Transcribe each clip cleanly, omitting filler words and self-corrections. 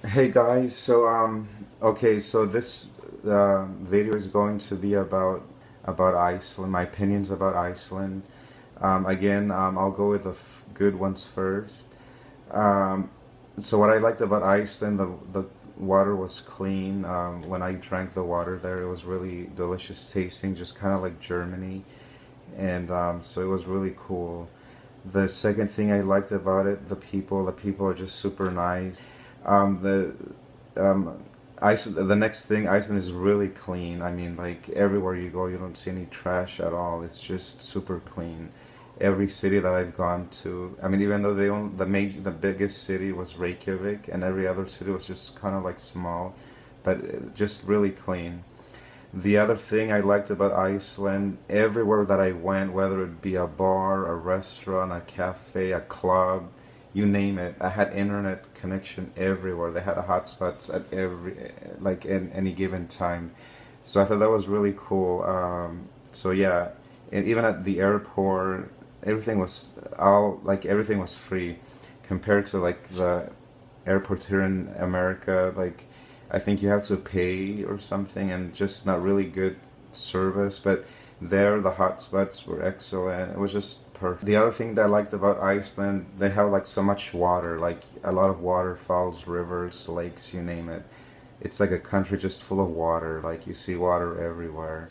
Hey guys, okay, so this video is going to be about Iceland, my opinions about Iceland. I'll go with the good ones first. Um, so what I liked about Iceland, the water was clean. When I drank the water there, it was really delicious tasting, just kind of like Germany, and so it was really cool. The second thing I liked about it, the people are just super nice. The Iceland, the next thing, Iceland is really clean. I mean, like everywhere you go, you don't see any trash at all. It's just super clean. Every city that I've gone to, I mean, even though the biggest city was Reykjavik, and every other city was just kind of like small, but just really clean. The other thing I liked about Iceland, everywhere that I went, whether it be a bar, a restaurant, a cafe, a club, you name it, I had internet connection everywhere. They had hotspots at like in any given time. So I thought that was really cool. So yeah, and even at the airport, everything was free compared to like the airports here in America. Like I think you have to pay or something, and just not really good service. But there, the hotspots were excellent. It was just perfect. The other thing that I liked about Iceland, they have like so much water, like a lot of waterfalls, rivers, lakes, you name it. It's like a country just full of water. Like you see water everywhere.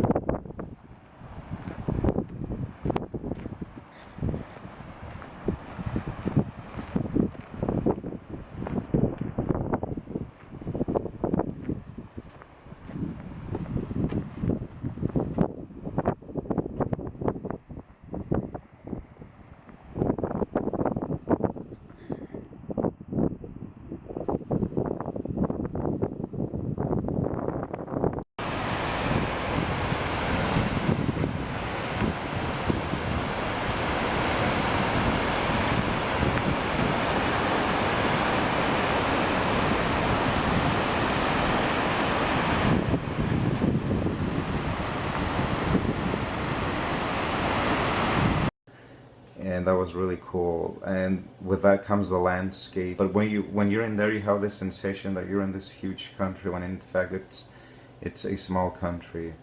And that was really cool. And with that comes the landscape. But when you're in there, you have this sensation that you're in this huge country when in fact it's a small country.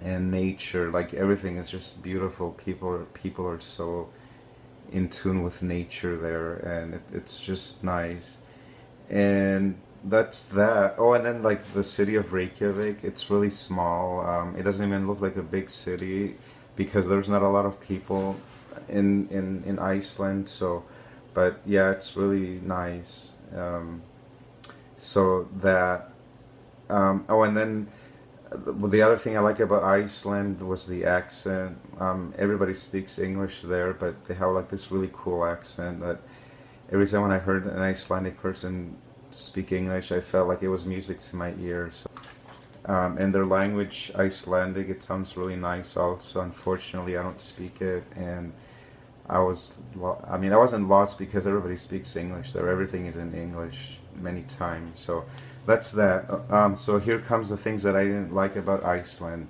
And nature, like everything is just beautiful. People are so in tune with nature there, and it's just nice. And that's that. Oh, and then like the city of Reykjavik, it's really small. It doesn't even look like a big city because there's not a lot of people in Iceland. So, but yeah, it's really nice. So that. Oh, and then the other thing I like about Iceland was the accent. Everybody speaks English there, but they have like this really cool accent that every time when I heard an Icelandic person speak English, I felt like it was music to my ears. And their language, Icelandic, it sounds really nice also. Unfortunately, I don't speak it, and I mean, I wasn't lost because everybody speaks English there. Everything is in English many times. So that's that. So here comes the things that I didn't like about Iceland.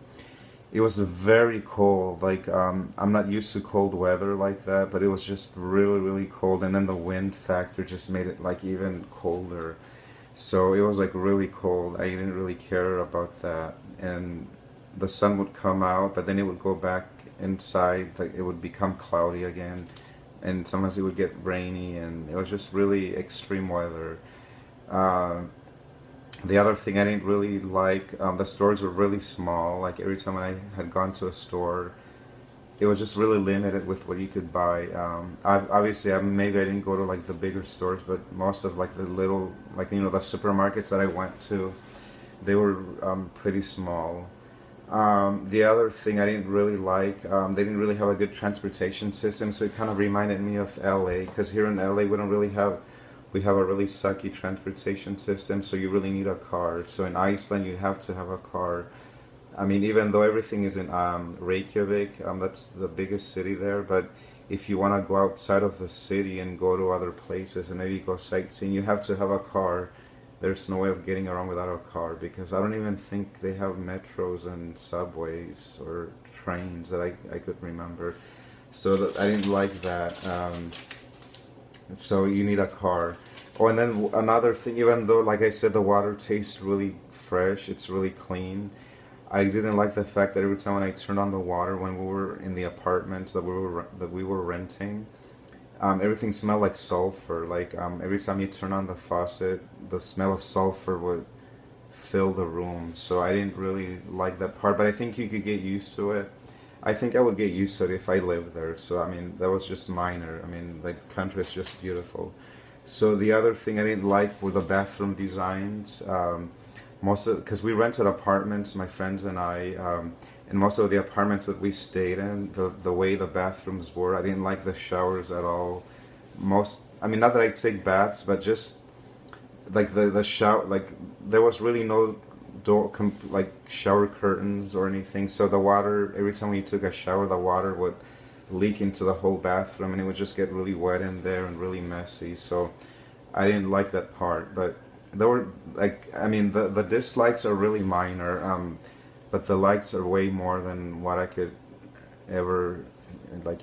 It was very cold. Like I'm not used to cold weather like that, but it was just really, really cold. And then the wind factor just made it like even colder. So it was like really cold. I didn't really care about that. And the sun would come out, but then it would go back inside. Like it would become cloudy again, and sometimes it would get rainy, and it was just really extreme weather. Uh, the other thing I didn't really like, the stores were really small. Like every time I had gone to a store, it was just really limited with what you could buy. Obviously, maybe I didn't go to like the bigger stores, but most of like the little, like the supermarkets that I went to, they were pretty small. The other thing I didn't really like, they didn't really have a good transportation system, so it kind of reminded me of LA, because here in LA we have a really sucky transportation system, so you really need a car. So in Iceland, you have to have a car. I mean, even though everything is in Reykjavik, that's the biggest city there, but if you want to go outside of the city and go to other places and maybe go sightseeing, you have to have a car. There's no way of getting around without a car because I don't even think they have metros and subways or trains that I could remember. So I didn't like that. So you need a car. Oh, and then another thing, even though, like I said, the water tastes really fresh, it's really clean. I didn't like the fact that every time when I turned on the water when we were in the apartments that we were renting, everything smelled like sulfur. Like every time you turn on the faucet, the smell of sulfur would fill the room. So I didn't really like that part, but I think you could get used to it. I think I would get used to it if I lived there. So I mean, that was just minor. I mean, the country is just beautiful. So the other thing I didn't like were the bathroom designs. Most of because we rented apartments, my friends and I, and most of the apartments that we stayed in, the way the bathrooms were, I didn't like the showers at all. I mean, not that I take baths, but just like the shower, like there was really no like shower curtains or anything. So the water, every time we took a shower, the water would leak into the whole bathroom, and it would just get really wet in there and really messy. So I didn't like that part, but there were like, I mean, the dislikes are really minor, but the likes are way more than what I could ever, like,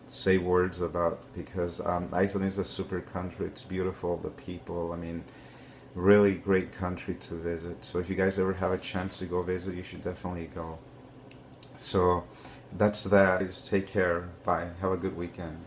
say words about, because Iceland is a super country. It's beautiful, the people, I mean, really great country to visit. So if you guys ever have a chance to go visit, you should definitely go. So that's that. Just take care. Bye. Have a good weekend.